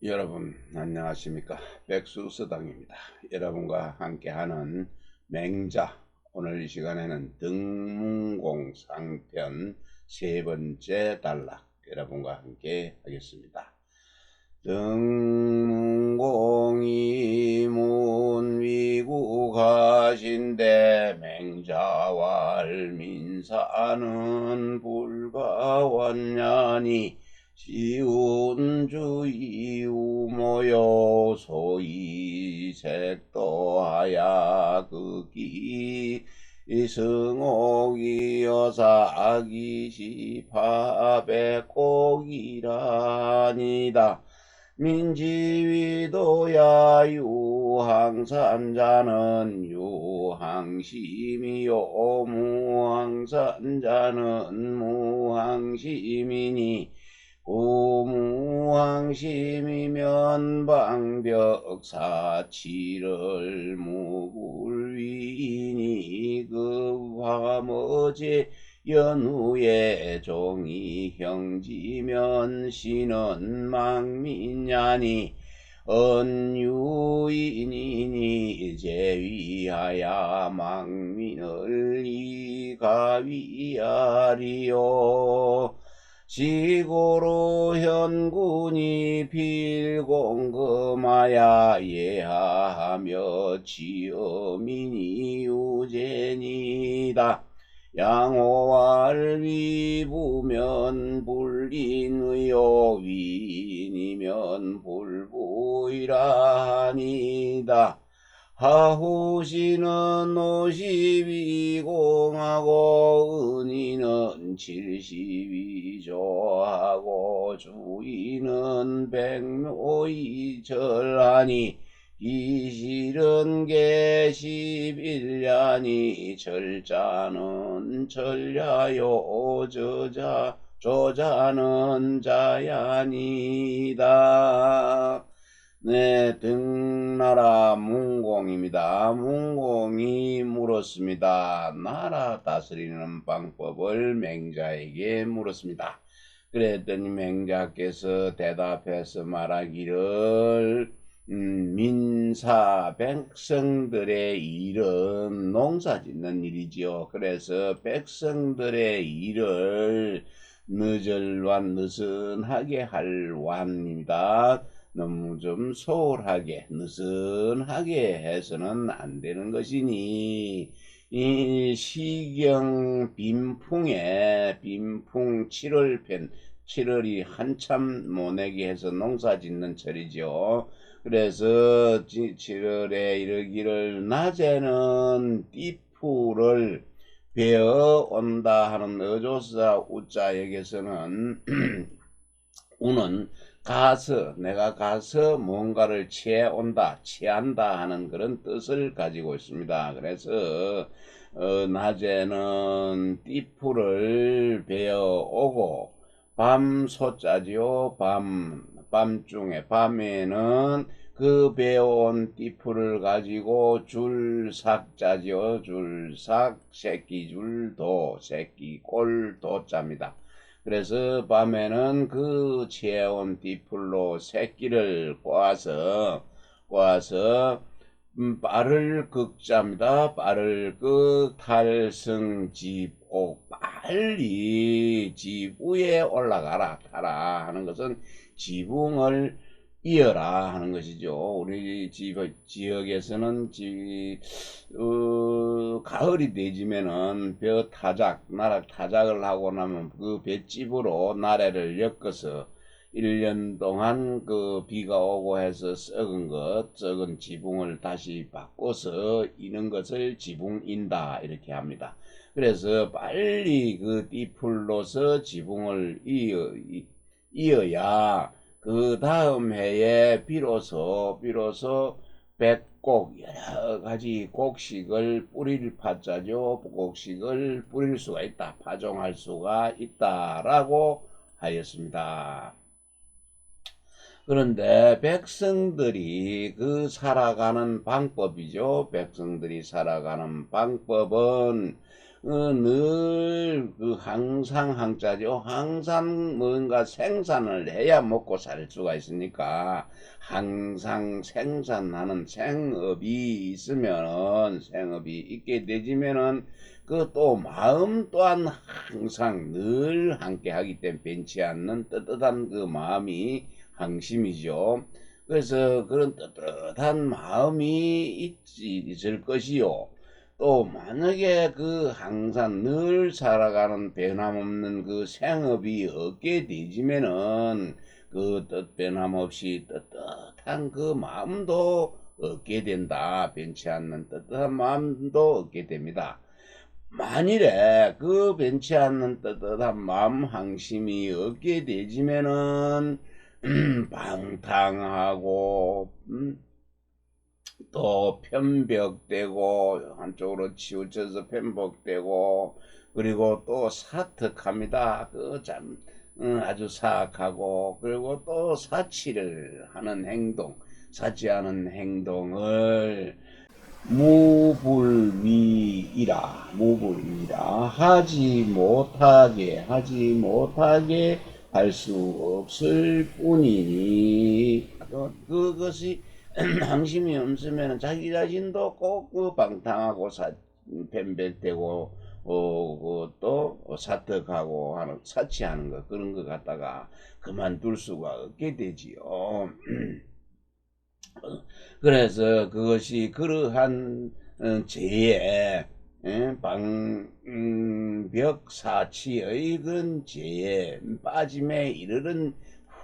여러분 안녕하십니까. 백수서당입니다. 여러분과 함께하는 맹자, 오늘 이 시간에는 등문공 상편 세 번째 단락 여러분과 함께 하겠습니다. 등문공이 문위국하신데 맹자왈 민사는 불가왔냐니 시운주의 우모여 소이색도하야 극기 승옥이 여사기시파백곡이라니다. 민지위도야 유항산자는 유항심이요 무항산자는 무항심이니 고무항심이면 방벽사치를 무불위니 그 화머제 연후에 종이 형지면 신은 망민냐니 언유인이니 제위하야 망민을 이가위하리요. 시고로 현군이 필공금하야 예하하며 지어민이 유제니다. 양호할 위부면 불인의요 위인이면 불부이라니다. 하후시는 52공하고 은희는 72조하고 주인은 백묘이절하니 기실은 계십일냐니 절자는 절야요 저자는 자야니다. 네, 등나라 문공입니다. 문공이 물었습니다. 나라 다스리는 방법을 맹자에게 물었습니다. 그랬더니 맹자께서 대답해서 말하기를 민사 백성들의 일은 농사 짓는 일이지요. 그래서 백성들의 일을 느슨하게 할 완입니다. 너무 좀 소홀하게 느슨하게 해서는 안 되는 것이니 이 시경 빈풍에 빈풍 7월편 7월이 한참 모내기 해서 농사 짓는 철이죠. 그래서 7월에 이르기를 낮에는 띠풀을 베어 온다 하는 어조사 우자역에서는 우는 가서 내가 가서 뭔가를 취한다 하는 그런 뜻을 가지고 있습니다. 그래서 낮에는 띠풀을 베어 오고 밤소자지요. 밤중에 밤에는 그 베어온 띠풀을 가지고 줄삭자지요. 줄삭 새끼줄도 새끼꼴 도자입니다. 그래서 밤에는 그 채온 띠풀로 새끼를 꼬아서 빠를 극자입니다. 빠를 극 탈승집옥 빨리 지부에 올라가라 타라 하는 것은 지붕을 이어라 하는 것이죠. 우리 지역에서는 가을이 되지면은 나락 타작을 하고 나면 그 볏집으로 나래를 엮어서 1년 동안 그 비가 오고 해서 썩은 지붕을 다시 바꿔서 이는 것을 지붕인다 이렇게 합니다. 그래서 빨리 그 띠풀로서 지붕을 이어야 그 다음 해에 비로소 백곡 여러 가지 곡식을 뿌릴 파자죠. 곡식을 뿌릴 수가 있다. 파종할 수가 있다라고 하였습니다. 그런데 백성들이 살아가는 방법이죠. 백성들이 살아가는 방법은 늘 그 항상 항자죠. 항상 뭔가 생산을 해야 먹고 살 수가 있으니까 항상 생산하는 생업이 있으면은 생업이 있게 되지면은 그 또 마음 또한 항상 늘 함께 하기 때문에 변치 않는 뜨뜻한 그 마음이 항심이죠. 그래서 그런 뜨뜻한 마음이 있을 것이요. 또 만약에 그 항상 늘 살아가는 변함없는 그 생업이 없게 되지면은 그 변함없이 뜨뜻한 그 마음도 얻게 된다. 변치 않는 뜨뜻한 마음도 얻게 됩니다. 만일에 그 변치 않는 뜨뜻한 마음 항심이 없게 되지면은 방탕하고 또 편벽되고 한쪽으로 치우쳐서 편복되고 그리고 또 사특합니다. 그 참 아주 사악하고 그리고 또 사치를 하는 행동, 사치 하는 행동을 무불미이라 하지 못하게 할 수 없을 뿐이니 그것이 항심이 없으면 자기 자신도 꼭 그 방탕하고 변백되고 또 사특하고 하는 사치하는 것 그런 것 갖다가 그만둘 수가 없게 되지요. 그래서 그것이 그러한 죄에 방벽사치의 그런 죄에 빠짐에 이르는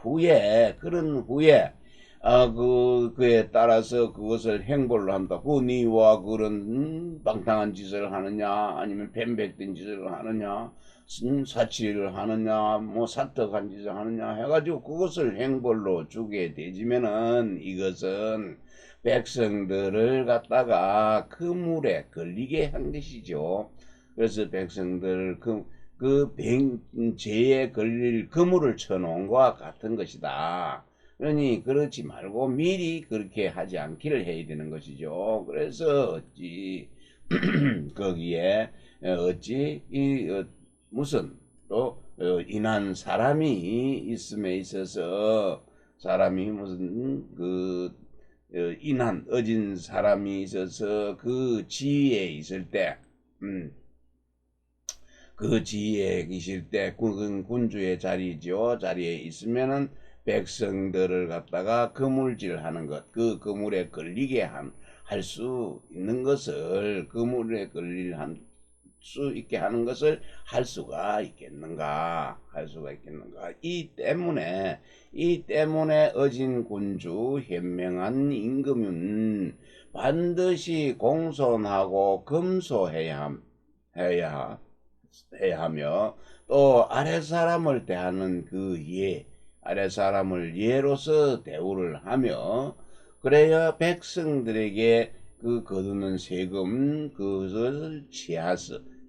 후에 그런 후에 그에 따라서 그것을 행벌로 한다. 그 니와 그런 방탕한 짓을 하느냐 아니면 변백된 짓을 하느냐 사치를 하느냐 뭐 사특한 짓을 하느냐 해가지고 그것을 행벌로 주게 되지면은 이것은 백성들을 갖다가 그 물에 걸리게 한 것이죠. 그래서 백성들을 죄에 걸릴 그물을 쳐놓은 것과 같은 것이다. 그러니 그렇지 말고 미리 그렇게 하지 않기를 해야 되는 것이죠. 그래서 어찌 거기에 어찌 무슨 또 인한 사람이 있음에 있어서 사람이 무슨 인한 어진 사람이 있어서 그 지위에 있을 때 그 지위에 계실 때 군주의 자리죠. 자리에 있으면은 백성들을 갖다가 그물질하는 것, 그 그물에 걸리게 할 수 있는 것을 그물에 걸릴 수 있게 하는 것을 할 수가 있겠는가? 이 때문에 어진 군주 현명한 임금은 반드시 공손하고 금소해야 하며 또 아래 사람을 대하는 아래 사람을 예로서 대우를 하며 그래야 백성들에게 그 거두는 세금 그것을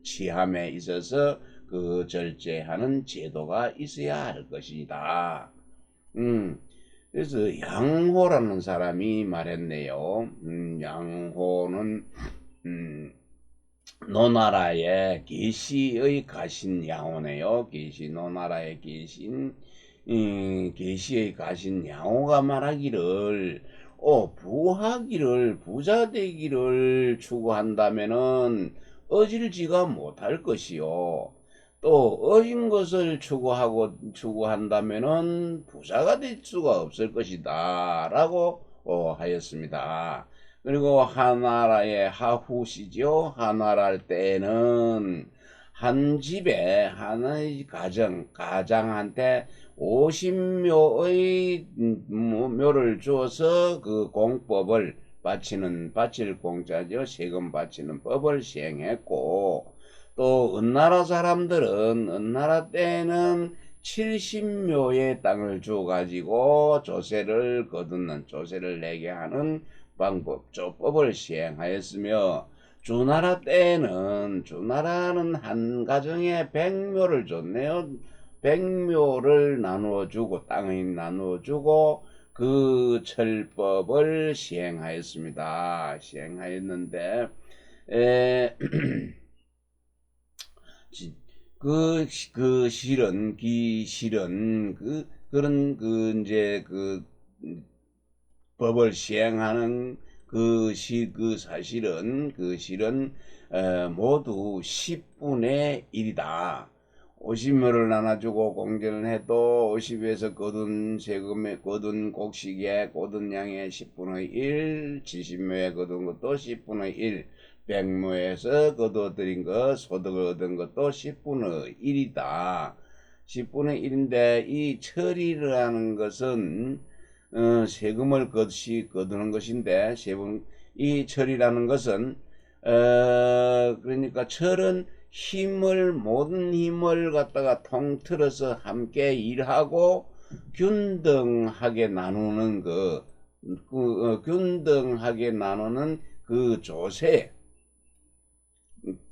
취함에 있어서 그 절제하는 제도가 있어야 할 것이다. 그래서 양호라는 사람이 말했네요. 양호는 노나라에 계시의 가신 양호네요. 노나라에 계신 계시의 가신 양호가 말하기를 부자 되기를 추구한다면은 어질지가 못할 것이요. 또 어진 것을 추구한다면은 부자가 될 수가 없을 것이다. 라고 하였습니다. 그리고 하나라의 하후시죠. 하나랄 때는 한 집에 하나의 가장한테 50묘의 묘를 주어서 그 공법을 바칠 공짜죠. 세금 바치는 법을 시행했고 또 은나라 사람들은 은나라 때는 70묘의 땅을 주가지고 조세를 내게 하는 조법을 시행하였으며 주나라는 한 가정에 100묘를 줬네요. 100묘를 땅을 나누어주고 그 철법을 시행하였습니다. 시행하였는데 그 실은 기실은 그런 이제 법을 시행하는 그 사실은 그 실은 모두 10분의 1이다. 50묘를 나눠주고 공제를 해도 50에서 거둔 세금에 거둔 곡식에 거둔 양의 10분의 1, 70묘에 거둔 것도 10분의 1, 100묘에서 거둬들인 것, 소득을 얻은 것도 10분의 1이다. 10분의 1인데 이 처리라는 것은 세금을 거두는 것인데 이 철이라는 것은 그러니까 철은 모든 힘을 갖다가 통틀어서 함께 일하고 균등하게 나누는 균등하게 나누는 그 조세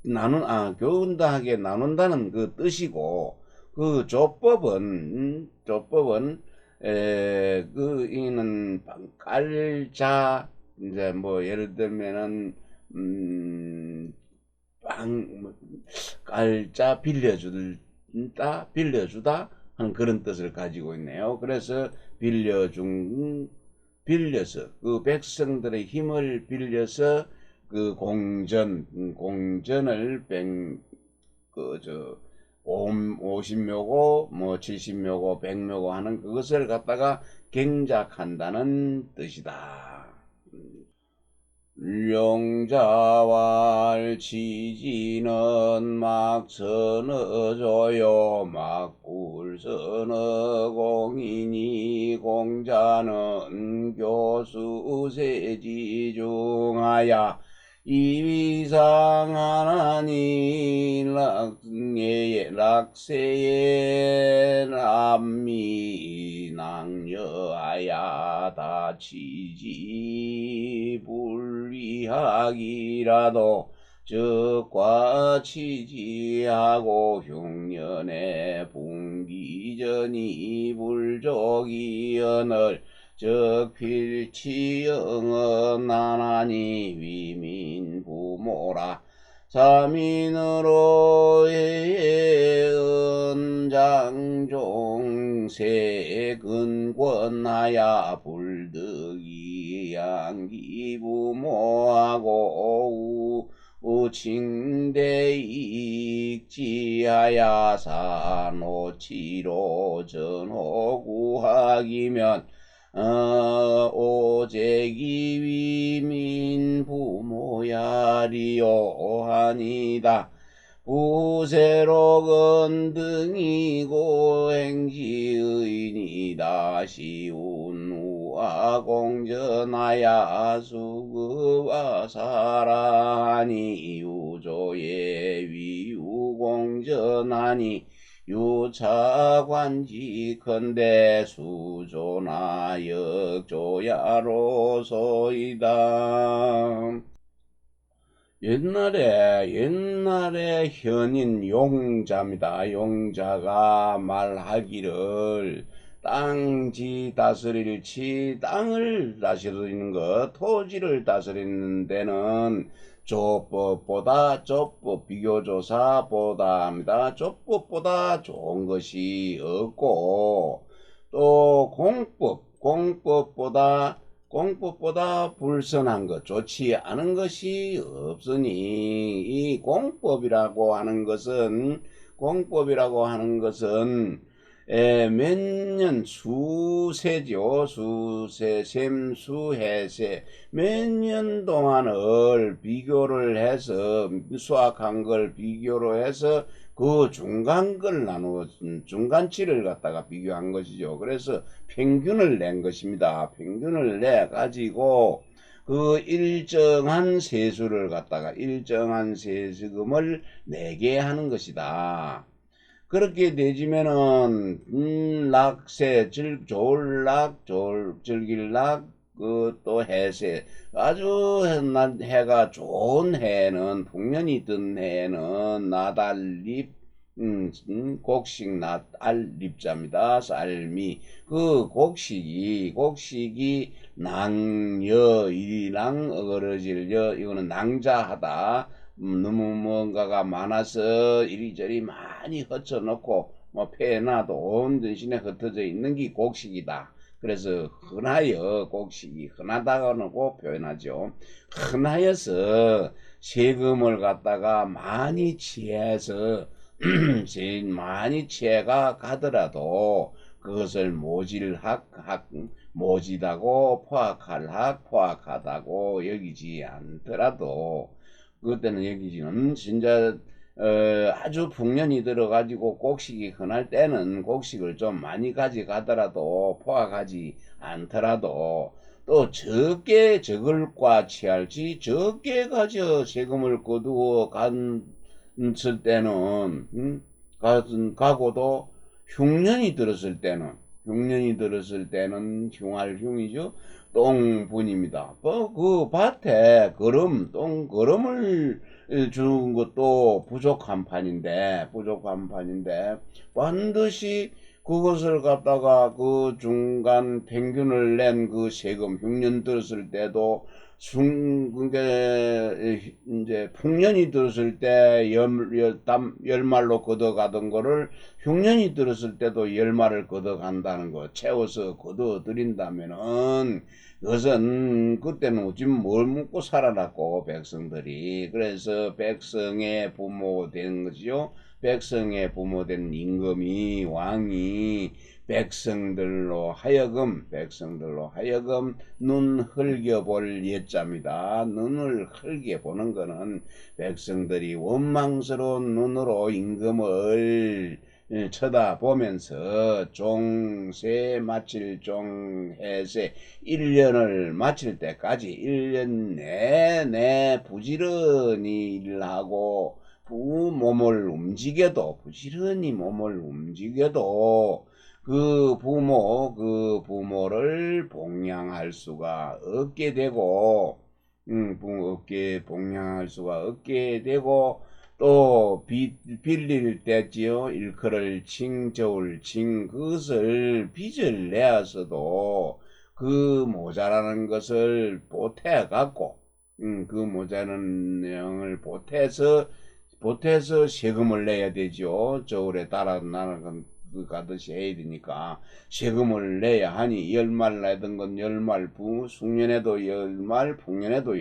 균등하게 나눈다는 그 뜻이고, 그 조법은 이는 깔자, 이제 뭐 예를 들면은 깔자 빌려주다 하는 그런 뜻을 가지고 있네요. 그래서 빌려서 그 백성들의 힘을 빌려서 그 공전을 50묘고 뭐 70묘고 100묘고 하는 그것을 갖다가 경작한다는 뜻이다. 용자왈치지는 막선어줘요 막불선어 공인이 공자는 교수세지중하야 이위상 하나니 락세에 남미 낭여하야 다치지 불리하기라도 적과 치지하고 흉년에 분기전이 불족이 언을 적필치영은 나나니 위민 부모라 사민으로 은장종세 근권하야 불득이 양기 부모하고 우칭대익지하야 산호치로 전호구하기면 오제기 위민 부모야리요 하니다. 부세로 건등이고 행시의니다. 시운우와 공전하야 수급와 사라하니 유조의 위유공전하니 유차관지컨대 수조나 역조야로소이다. 옛날에 현인 용자입니다. 용자가 말하기를 땅지 다스릴지 땅을 다스리는 것, 토지를 다스리는 데는 조법보다 비교조사보다 합니다. 조법보다 좋은 것이 없고 또 공법보다 불선한 것, 좋지 않은 것이 없으니 이 공법이라고 하는 것은 몇 년 수세죠. 셈수해세 몇 년 동안을 비교를 해서 수확한 걸 비교로 해서 그 중간치를 갖다가 비교한 것이죠. 그래서 평균을 낸 것입니다. 평균을 내 가지고 그 일정한 세수금을 내게 하는 것이다. 그렇게 내지면은 낙세, 졸락, 즐길락, 또 해세, 아주 해가 좋은 해는 풍년이 든 해는 나달립, 곡식 낫알립자입니다. 쌀미 그 곡식이 낭여 일이랑 어그러질여 이거는 낭자하다 너무 뭔가가 많아서 이리저리 많이 흩어놓고 뭐 폐나도 온 전신에 흩어져 있는 게 곡식이다. 그래서 흔하여 곡식이 흔하다고 표현하죠. 흔하여서 세금을 갖다가 많이 취해서 제일 많이 취해가 가더라도 그것을 모지다고 포악하다고 여기지 않더라도 그때는 여기지는 진짜 아주 풍년이 들어가지고 곡식이 흔할 때는 곡식을 좀 많이 가져가더라도 포악하지 않더라도 또 적게 적을과 취할지 적게 가져 세금을 거두어 갔을 때는 가고도 흉년이 들었을 때는 흉할 흉이죠. 똥분입니다. 그 밭에 똥거름을 주는 것도 부족한 판인데 반드시 그것을 갖다가 그 중간 평균을 낸 그 세금 흉년 들었을 때도 그게 이제 풍년이 들었을 때 열말로 걷어가던 거를 흉년이 들었을 때도 열말을 걷어간다는 거 채워서 걷어들인다면은 그것은 그때는 어찌 뭘 먹고 살아났고 백성들이 그래서 백성의 부모 된 것이요. 백성의 부모 된 임금이 왕이 백성들로 하여금 눈 흘겨볼 예자입니다. 눈을 흘겨보는 것은 백성들이 원망스러운 눈으로 임금을 쳐다보면서 종세 마칠 종해세 1년을 마칠 때까지 1년 내내 부지런히 일하고 부지런히 몸을 움직여도 그 부모를 봉양할 수가 없게 되고, 봉양할 수가 없게 되고, 또 빌릴 때지요. 일컬을 저울 그것을 빚을 내어서도 그 모자라는 것을 보태갖고, 그 모자라는 내용을 보태서 세금을 내야 되죠. 저울에 따라 가듯이 해야 되니까 세금을 내야 하니 열말 내던 건 열말 숙년에도 열말 풍년에도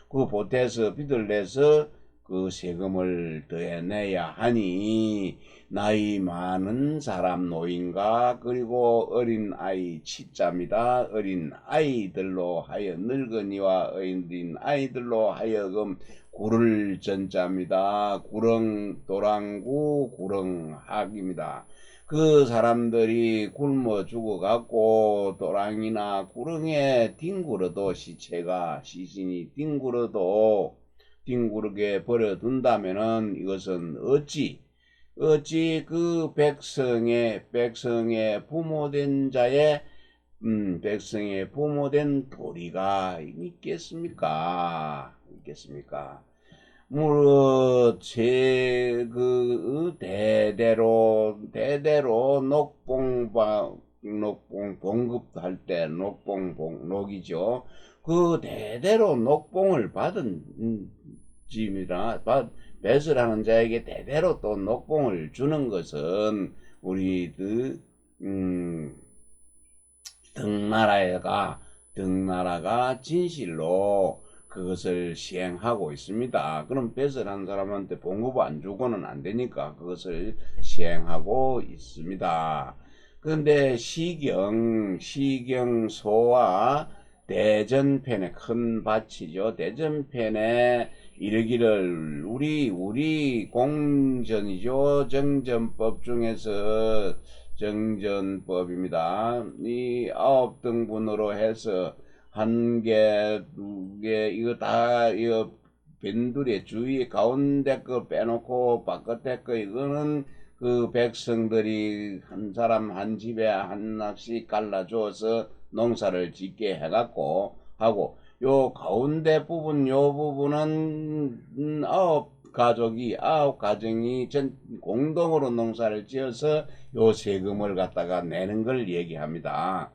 그 보태서 빚을 내서 그 세금을 더해내야 하니 나이 많은 사람 노인과 그리고 어린 아이 치자입니다. 어린 아이들로 하여 늙은이와 어린 아이들로 하여금 구를 전자입니다. 도랑구 구렁학입니다. 그 사람들이 굶어 죽어갖고 도랑이나 구렁에 뒹굴어도 시신이 뒹구르게 버려둔다면은 이것은 어찌 그 백성의 부모된 자의 백성의 부모된 도리가 있겠습니까? 대대로 녹봉 봉급할 때 녹이죠. 그 대대로 녹봉을 받은 집이라 뱃을 하는 자에게 대대로 또 녹봉을 주는 것은 우리 등나라가 진실로 그것을 시행하고 있습니다. 그럼 뱃을 한 사람한테 봉급 안 주고는 안 되니까 그것을 시행하고 있습니다. 그런데 시경소와 대전편의 큰 밭이죠. 대전편에 이르기를 우리 공전이죠. 정전법 중에서 정전법입니다. 이 9등분으로 해서 1개, 2개, 이거 변두리 주위 가운데 거 빼놓고 바깥에 거 이거는 그 백성들이 한 사람 한 집에 하나씩 갈라줘서 농사를 짓게 해갖고 하고 요 가운데 부분 요 부분은 9가정이 공동으로 농사를 지어서 요 세금을 갖다가 내는 걸 얘기합니다.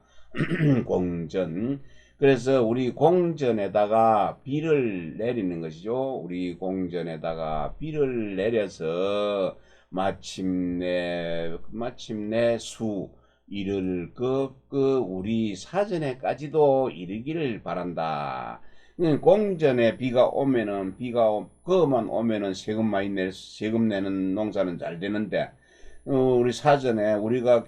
공전 그래서 우리 공전에다가 비를 내리는 것이죠. 우리 공전에다가 비를 내려서 마침내 수 이를 우리 사전에까지도 이르기를 바란다. 공전에 그만 오면은 세금 내는 농사는 잘 되는데, 우리 사전에 우리가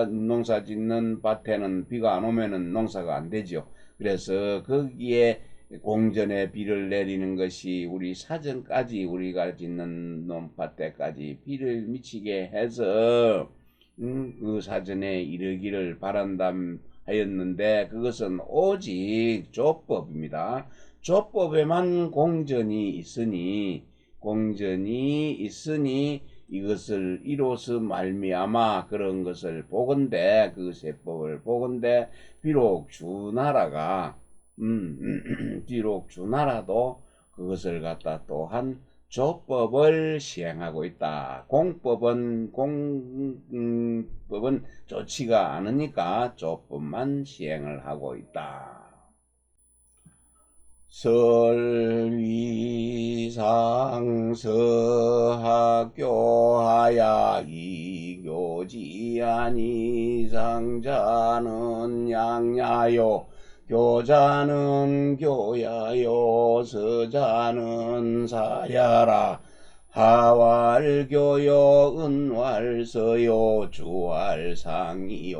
농사 짓는 밭에는 비가 안 오면은 농사가 안 되죠. 그래서 거기에 공전에 비를 내리는 것이 우리 사전까지 우리가 짓는 논밭에까지 비를 미치게 해서 그 사전에 이르기를 바란다 하였는데, 그것은 오직 조법입니다. 조법에만 공전이 있으니 이것을 이로써 말미암아 그런 것을 보건대, 그 세법을 보건대 비록 주나라도 그것을 갖다 또한 조법을 시행하고 있다. 공법은 좋지가 않으니까 조법만 시행을 하고 있다. 설위상서학교하야 이교지아니 상자는 양야요 교자는 교야요 서자는 사야라 하왈교요 은왈서요 주왈상이요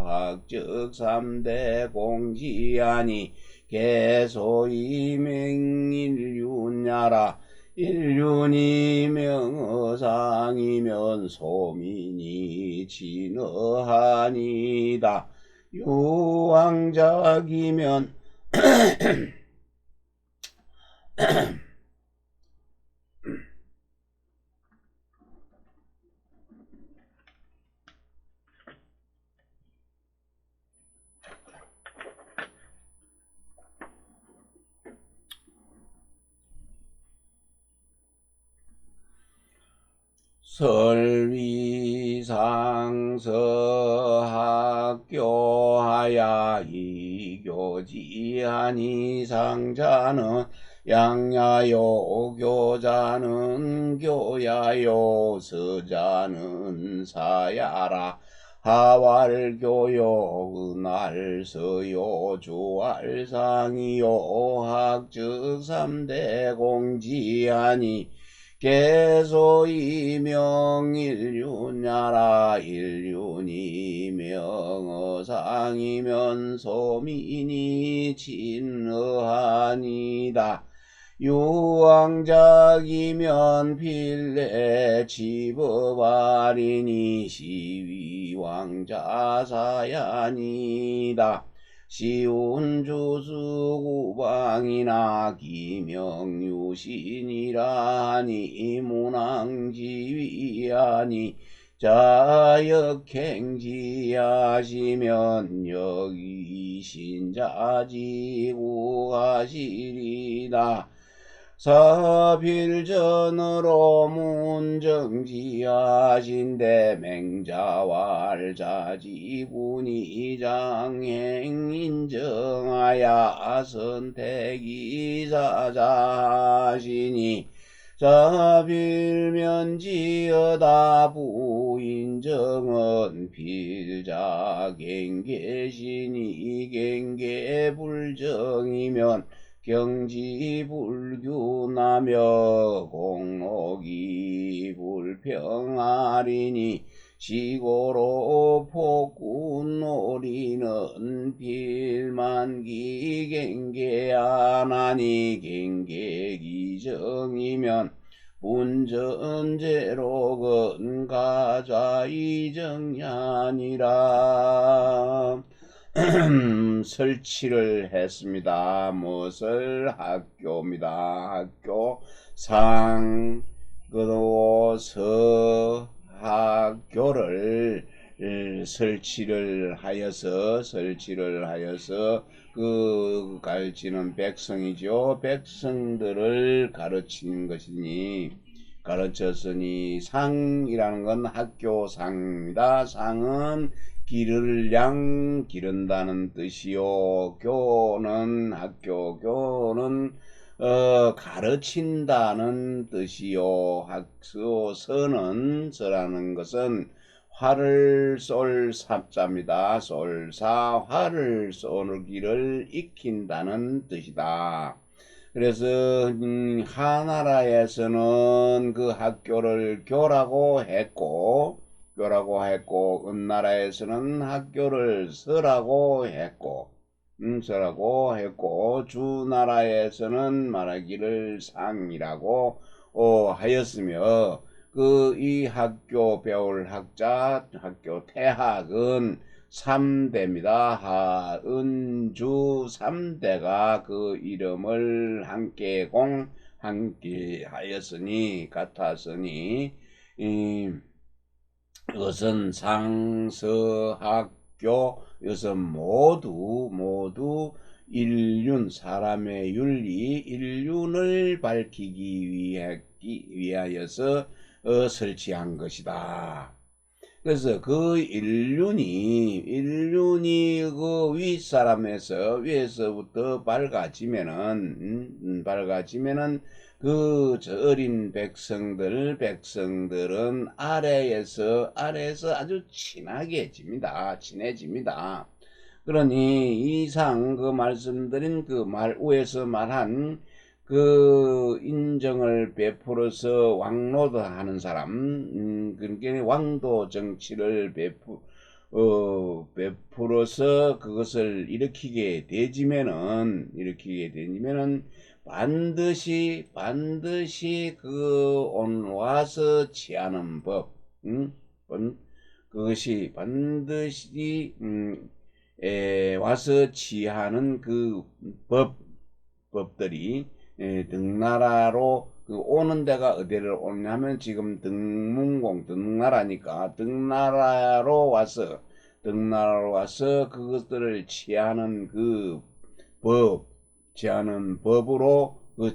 학적 3대 공지아니 개소이맹인륜야라 인륜이 명어상이면 소민이 진어하니다. 유왕작이면 설위상서학교하야 이교지하니 상자는 양야요 교자는 교야요 서자는 사야라 하왈교요 은알서요 주알상이요 학적 3대 공지하니 개소이명일륜야라 일륜이 명어상이면 소민이 진어하니다. 유왕작이면 필레 집어발이니 시위왕자사야니다. 시운주수구방이나 기명유신이라니 문왕지위하니 자역행지하시면 여기신자지구하시리다. 사필전으로 문정지하신대 맹자왈자지군이 장행인정하야 선택이사자하시니 자필면지어다 부인정은 필자갱계시니 갱계불정이면 경지불균하며 공록이 불평하리니 시고로 폭군놀이는 필만기 갱계하나니 갱계기정이면 분전제로 근가좌이정야니라. 설치를 했습니다. 무엇을? 학교입니다. 학교 상 그리고 서 학교를 설치를 하여서 그 가르치는 백성이죠. 백성들을 가르치는 것이니 가르쳤으니 상이라는 건 학교상입니다. 상은 기른다는 뜻이요. 교는 교는 가르친다는 뜻이요. 서라는 것은 활을 쏠 사자입니다. 쏠사 활을 쏘기를 익힌다는 뜻이다. 그래서 하나라에서는 그 학교를 교라고 했고 은나라에서는 학교를 서라고 했고 주나라에서는 말하기를 상이라고 하였으며 이 학교 배울 학교 태학은 3대입니다. 하은주 3대가 그 이름을 함께 하였으니 같았으니 이것은 상서학교 이것은 모두 사람의 인륜을 밝히기 위하여서 설치한 것이다. 그래서 그 인륜이 그 위에서부터 밝아지면은 그 어린 백성들은 아래에서 아주 친해집니다. 그러니 이상 그 말씀드린 위에서 말한 그 인정을 베풀어서 왕노도 하는 사람, 그러니까 왕도 정치를 베풀어서 그것을 일으키게 되지면은 반드시 와서 취하는 법, 그것이 반드시 와서 취하는 그 법들이 등나라로 오는 데가 어디를 오냐면 지금 등나라니까 등나라로 와서 그것들을 취하는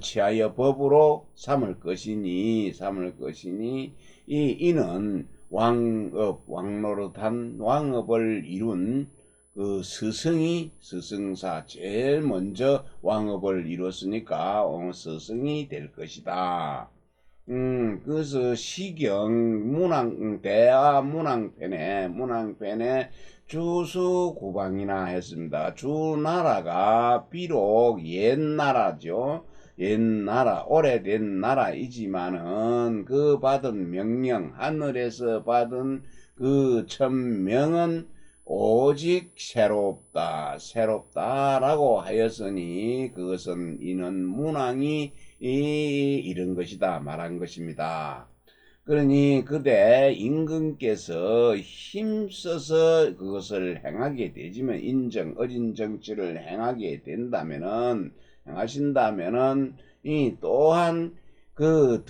취하여 법으로 삼을 것이니 이는 왕노릇한 왕업을 이룬 그 스승사 제일 먼저 왕업을 이뤘으니까 스승이 될 것이다. 그래서 시경 대하 문항편에 주수구방이나 했습니다. 주나라가 비록 옛나라죠. 오래된 나라이지만은 그 받은 명령, 하늘에서 받은 그 천명은 오직 새롭다라고 하였으니 그것은 이는 문왕이 이런 것이다 말한 것입니다. 그러니 그대 임금께서 힘써서 그것을 행하게 되지만 어진 정치를 행하신다면은 이 또한 그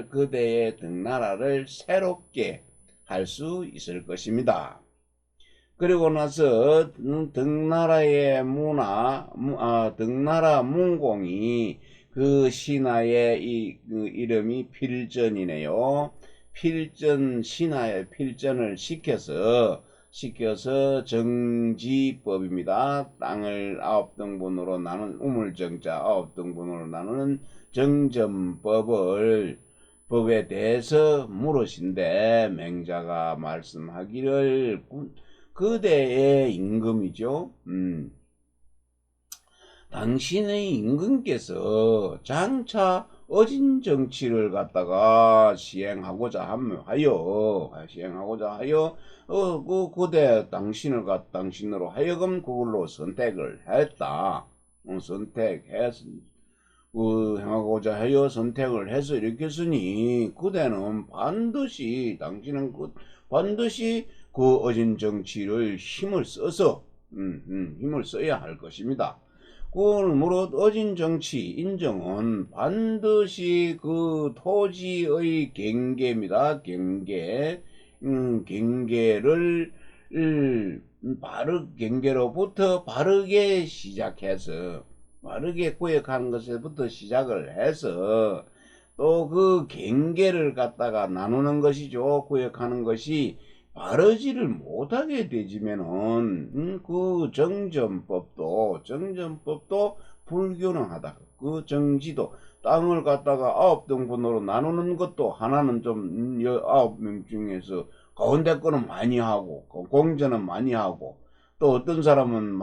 그대의 등나라를 새롭게 할 수 있을 것입니다. 그리고 나서 등나라의 등나라 문공이 그 신하의 그 이름이 필전이네요. 신하의 필전을 시켜서 정지법입니다. 땅을 9등분으로 나눈 우물정자 9등분으로 나누는 법에 대해서 물으신데 맹자가 말씀하기를 그대의 임금이죠. 당신의 임금께서 장차 어진 정치를 갖다가 시행하고자 하여 그대 당신으로 하여금 그걸로 선택을 했다. 행하고자 하여 선택을 해서 이렇게 했으니 그대는 당신은 반드시 그 어진 정치를 힘을 써야 할 것입니다. 그러므로 어진 정치 인정은 반드시 그 토지의 경계입니다. 경계로부터 바르게 시작해서 바르게 구역하는 것에부터 시작을 해서 또 그 경계를 갖다가 나누는 것이죠. 구역하는 것이 바르지를 못하게 되지면은 그 정전법도 불균형하다. 그 정지도 땅을 갖다가 9등분으로 나누는 것도 하나는 좀 9명 중에서 가운데 거는 많이 하고 공전은 많이 하고 또 어떤 사람은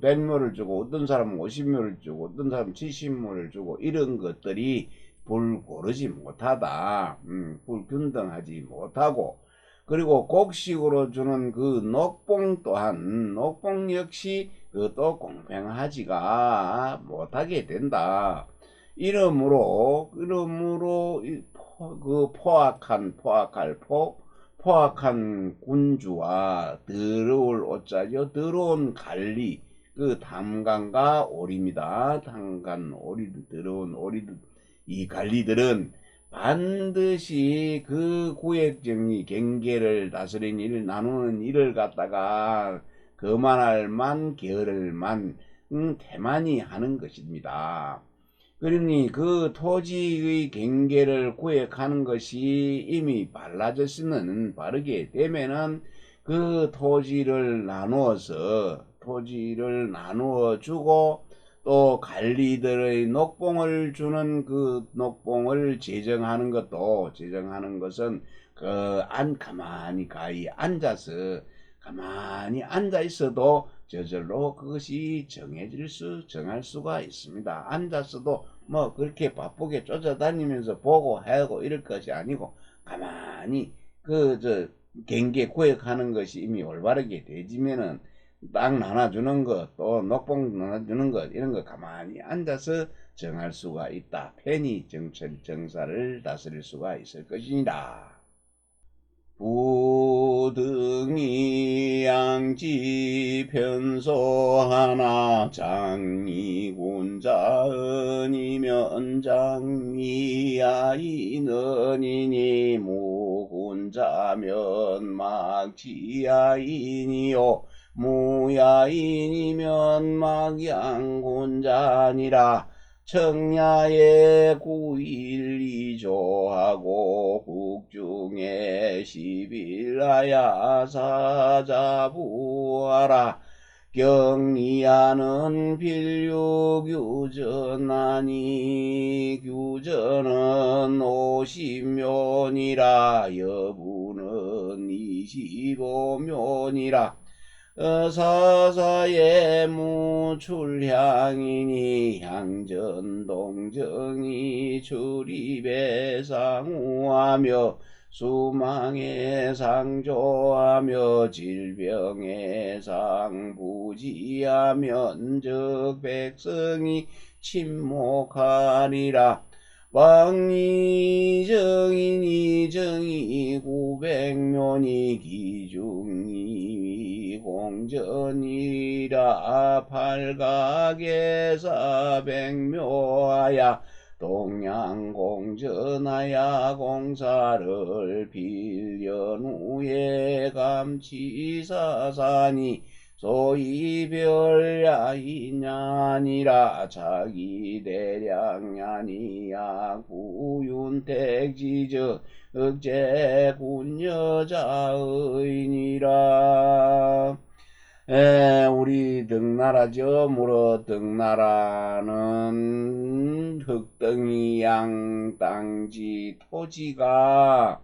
100묘를 주고 어떤 사람은 50묘를 주고 어떤 사람은 70묘를 주고 이런 것들이 불고르지 못하다. 불균등하지 못하고 그리고 곡식으로 주는 그 녹봉 또한 녹봉 역시 그것도 공평하지가 못하게 된다. 이러므로 그 포악한 군주와 더러울 오자죠. 더러운 관리 그 담관과 오리입니다. 담관 오리들 더러운 오리들 이 관리들은 반드시 그 구획정리 경계를 다스리는 일을 나누는 일을 갖다가 그만할 만 게으를 만 태만히 하는 것입니다. 그러니 그 토지의 경계를 구획하는 것이 이미 바르게 되면은 그 토지를 나누어 주고 또 관리들의 녹봉을 주는 그 녹봉을 제정하는 것은 가만히 앉아 있어도 저절로 그것이 정할 수가 있습니다. 앉았어도 뭐 그렇게 바쁘게 쫓아다니면서 보고 하고 이럴 것이 아니고 가만히 경계 구역하는 것이 이미 올바르게 되지면은 땅 나눠주는 것, 또 녹봉 나눠주는 것, 이런 거 가만히 앉아서 정할 수가 있다. 편히 정사를 다스릴 수가 있을 것이니라. 부등이 양지 편소하나 장이군자은이면 장이야이느니니 무군자면 막지야이니요 무야인이면 막양군자니라. 청야에 9일2조하고 국중에 10일하야 사자부하라. 경리하는 필류규전하니 규전은 50묘니라 여부는 25묘니라. 사사의 무출향이니 향전동정이 출입에 상우하며 수망에 상조하며 질병에 상부지하며 은적 백성이 침묵하리라. 왕이정이니 정이 900묘니 기중이 공전이라. 팔각에 400묘하야 동양공전하야 공사를 필연 후에 감치사사니 소이별야이냐니라. 자기대량야니야 구윤택지적 억제군여자의니라. 우리 등나라죠. 무릇 등나라는 흙덩이 양땅지 토지가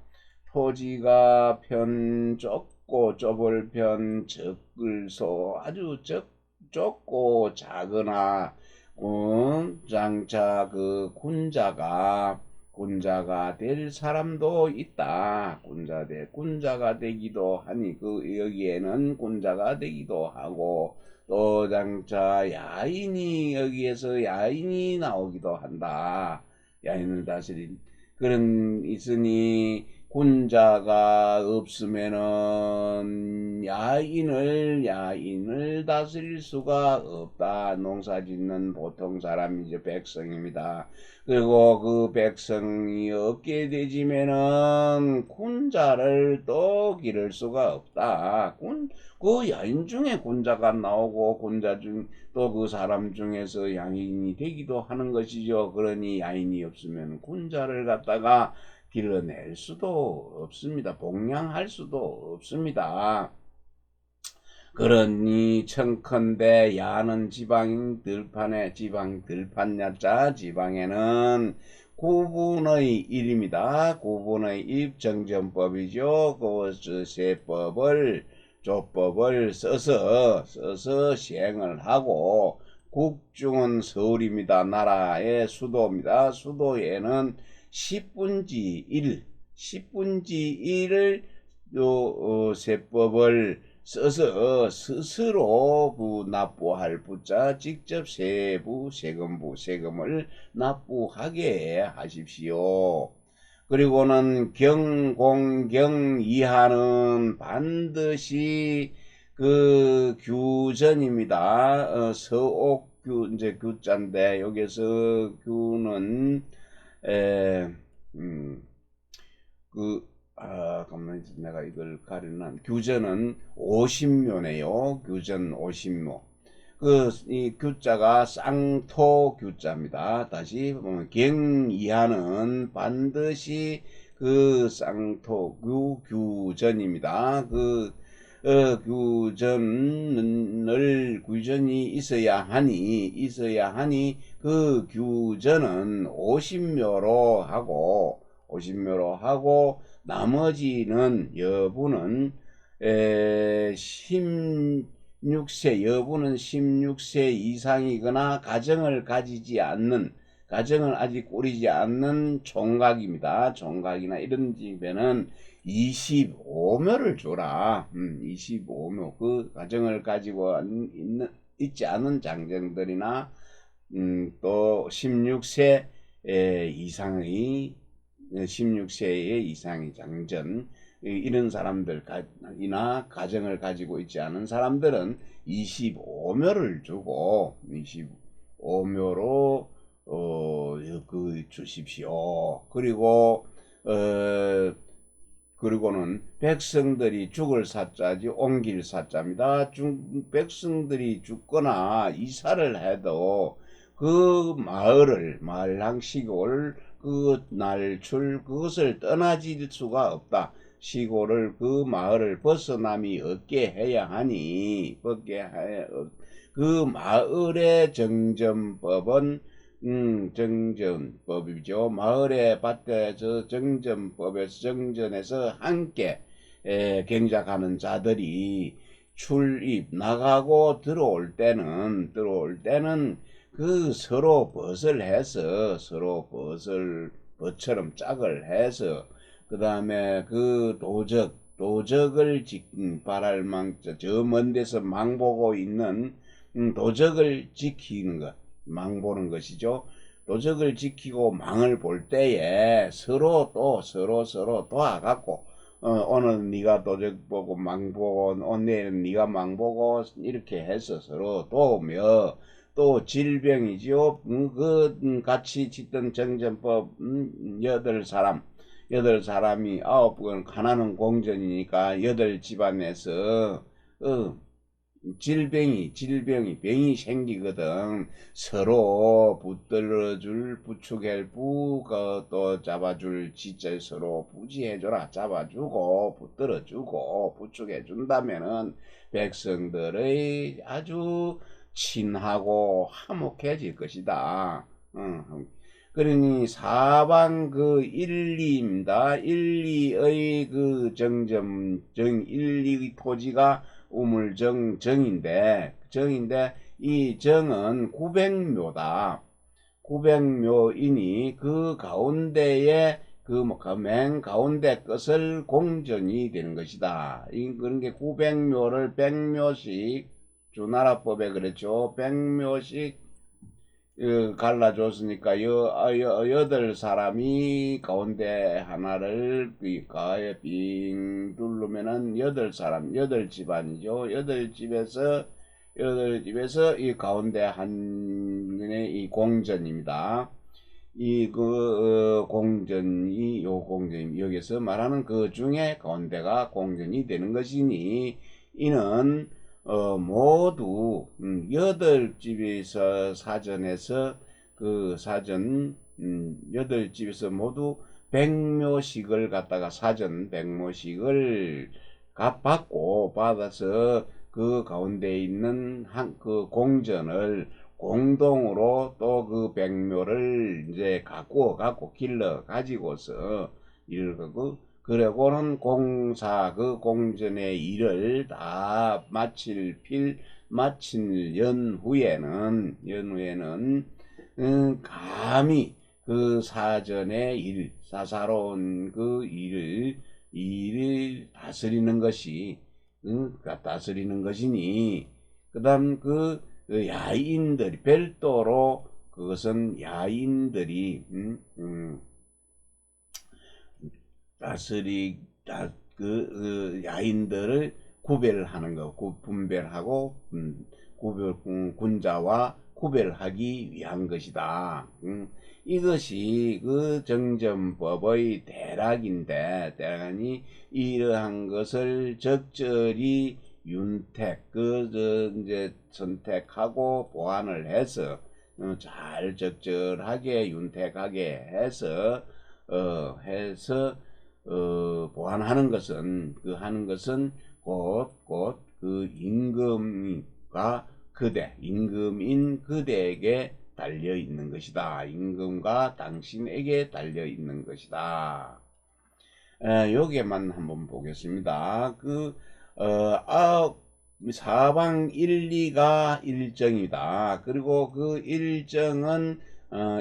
편 좁을 편 적을소 아주 좁고 작으나 장차 그 군자가 될 사람도 있다. 군자가 되기도 하니 여기에는 군자가 되기도 하고 또 장차 여기에서 야인이 나오기도 한다. 야인을 다스린 그런 있으니 군자가 없으면은 야인을 다스릴 수가 없다. 농사짓는 보통 사람이 이제 백성입니다. 그리고 그 백성이 없게 되지면은 군자를 또 기를 수가 없다. 그 야인 중에 군자가 나오고 군자 중 또 그 사람 중에서 야인이 되기도 하는 것이죠. 그러니 야인이 없으면 군자를 갖다가 길러낼 수도 없습니다. 복양할 수도 없습니다. 그러니 청컨대 야는 지방 들판야자 지방에는 구분의 일입니다. 구분의 입 정전법이죠. 그 세법을 조법을 써서 시행을 하고 국중은 서울입니다. 나라의 수도입니다. 수도에는 10분지 1을 세법을 써서 스스로 납부할 부자 직접 세금을 납부하게 하십시오. 그리고는 경공경 이하는 반드시 그 규전입니다. 서옥규 이제 규자인데 여기서 규는 가만히 내가 이걸 가려는 규전은 50묘네요. 규전 50묘. 이 규자가 쌍토 규자입니다. 다시 보면 경이하는 반드시 그 쌍토 규전입니다. 규전이 있어야 하니 그 규전은 50묘로 하고 나머지는 여부는 16세 이상이거나 가정을 아직 꾸리지 않는 총각입니다. 총각이나 이런 집에는 25묘를 줘라. 25묘. 그 가정을 가지고 있지 않은 장정들이나 또 16세 이상의 장전 이런 사람들이나 가정을 가지고 있지 않은 사람들은 25묘를 주고 25묘로 주십시오. 그리고는 백성들이 죽을 사자지 옮길 사자입니다. 백성들이 죽거나 이사를 해도 그 마을랑 시골 그것을 떠나질 수가 없다. 시골을 그 마을을 벗어남이 없게 해야 하니 그 마을의 정전법은 정전법이죠. 마을의 밭에서 정전에서 함께 경작하는 자들이 출입 나가고 들어올 때는 그 서로 벗처럼 짝을 해서 그 다음에 그 도적을 저 먼 데서 망보고 있는 도적을 지키는 것, 망보는 것이죠. 도적을 지키고 망을 볼 때에 서로 도와갖고 오늘 네가 도적 보고 망 보고 오늘은 네가 망 보고 이렇게 해서 서로 도우며 또 질병이죠. 같이 짓던 정전법 8사람이 9번 하나는 공전이니까 8집안에서 병이 생기거든. 서로 부축해부 또 잡아줄 지절 서로 부지해줘라. 잡아주고 붙들어주고 부축해준다면은 백성들의 아주 친하고 화목해질 것이다. 그러니 사방 1, 2입니다. 1, 2의 그 1, 2의 토지가 우물정인데 이 정은 900묘다. 900묘이니 그 가운데에 맨 가운데 것을 공전이 되는 것이다. 그런 게 900묘를 100묘씩 주나라법에 그랬죠. 100묘씩 갈라줬으니까 여덟 사람이 가운데 하나를 가에 빙 둘르면은 여덟 사람, 여덟 집안이죠. 여덟 집에서 이 가운데 한 분의 이 공전입니다. 공전이 공전이 여기서 말하는 그 중에 가운데가 공전이 되는 것이니 이는 모두 여덟 집에서 사전에서 그 사전 여덟 집에서 모두 백묘식을 갖다가 사전 백묘식을 받아서 그 가운데 있는 그 공전을 공동으로 또 그 백묘를 이제 갖고 길러 가지고서 일을 하고 그러고는 그 공전의 일을 다 마친 연후에는 감히 그 사전의 사사로운 그 일을 다스리는 것이니 그다음 그 야인들이 별도로 그것은 야인들이 야인들을 구별하는 거, 분별하고 군자와 구별하기 위한 것이다. 이것이 그 정전법의 대락이 이러한 것을 적절히 이제 선택하고 보완을 해서 잘 적절하게 윤택하게 해서 보완하는 것은 곧 그 임금인 그대에게 달려 있는 것이다. 임금과 당신에게 달려 있는 것이다. 여기에만 한번 보겠습니다. 사방 1, 2가 일정이다. 그리고 그 일정은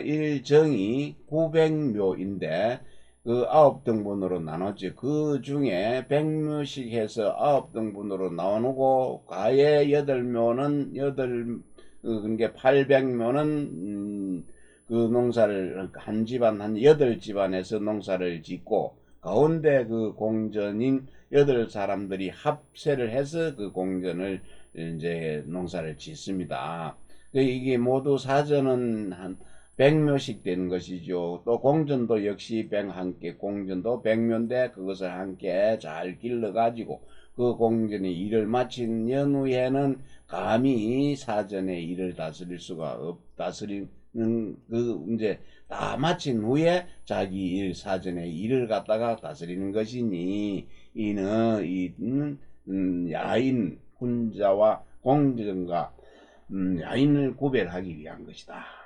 일정이 900묘인데 그 9등분으로 나눴지. 그 중에 100묘씩 해서 9등분으로 나누고 가에 8묘는 그러니까 800묘는 그 농사를 한 집안 한 8집안에서 농사를 짓고 가운데 그 공전인 8사람들이 합세를 해서 그 공전을 이제 농사를 짓습니다. 이게 모두 사전은 한 100묘씩 되는 것이죠. 또 공전도 역시 공전도 100묘인데 그것을 함께 잘 길러가지고 그 공전의 일을 마친 연후에는 감히 사전의 일을 다스리는 이제 다 마친 후에 자기 사전의 일을 갖다가 다스리는 것이니 이는 야인 혼자와 공전과 야인을 구별하기 위한 것이다.